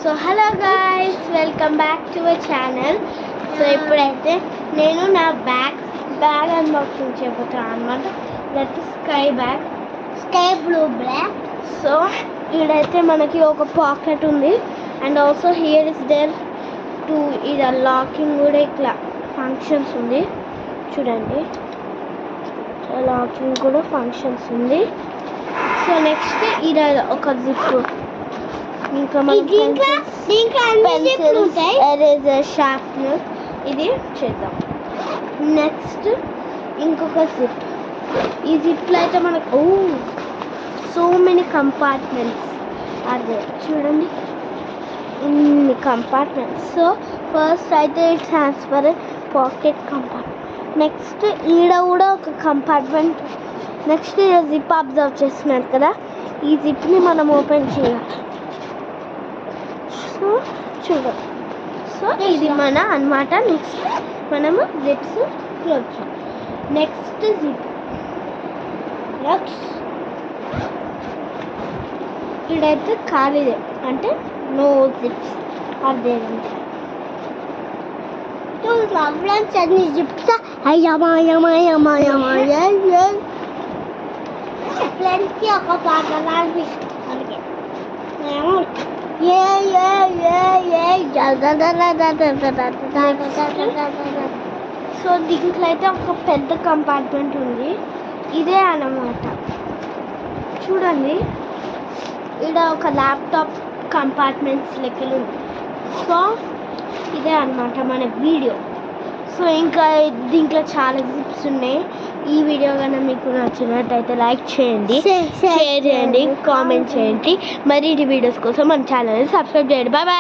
So hello guys, welcome back to our channel. So ఇప్పుడైతే నేను నా బ్యాగ్ అన్బాక్సింగ్ చేయబోతున్నాను అనమాట. That sky blue bag. So ఇక్కడైతే మనకి ఒక పాకెట్ ఉంది and also here is there to ఇది లాకింగ్ కూడా ఇట్లా ఫంక్షన్స్ ఉంది చూడండి. లాకింగ్ కూడా ఫంక్షన్స్ ఉంది. సో నెక్స్ట్ ఇది ఒక జిప్, ఇంకా పెన్సిల్స్, ఎరేజర్, షార్ప్నర్ ఇది చేద్దాం. నెక్స్ట్ ఇంకొక జిప్. ఈ జిప్లో అయితే మనకు సో మెనీ కంపార్ట్మెంట్స్ అదే చూడండి, ఇన్ని కంపార్ట్మెంట్స్. సో ఫస్ట్ అయితే it's transfer pocket compartment. Next ఈడ కూడా ఒక కంపార్ట్మెంట్. నెక్స్ట్ ఈడ జిప్ అబ్జర్వ్ చేస్తున్నారు కదా, ఈ జిప్ని మనం ఓపెన్ చేయాలి. సో చూడండి, సో ఇది మన అన్నమాట. నెక్స్ట్ మనము జిప్స్ క్లోజ్ చేయాలి. నెక్స్ట్ జిప్ ఇక్కడైతే ఖాళీదే, అంటే నో జిప్స్ అదే ఫ్రెండ్స్. అన్ని జిప్స్ ఫ్రెండ్స్కి ఒక పాట అలాగే సో దీంట్లో అయితే ఒక పెద్ద కంపార్ట్మెంట్ ఉంది, ఇదే అన్నమాట. చూడండి, ఇక్కడ ఒక ల్యాప్టాప్ కంపార్ట్మెంట్స్ లెక్కలు ఉంది. సో ఇదే అన్నమాట మన వీడియో. సో ఇంకా దీంట్లో చాలా జిప్స్ ఉన్నాయి. ఈ వీడియో కన్నా మీకు నచ్చినట్టయితే లైక్ చేయండి, షేర్ చేయండి, కామెంట్ చేయండి. మరిన్ని వీడియోస్ కోసం మన ఛానల్ని సబ్స్క్రైబ్ చేయండి. Bye bye.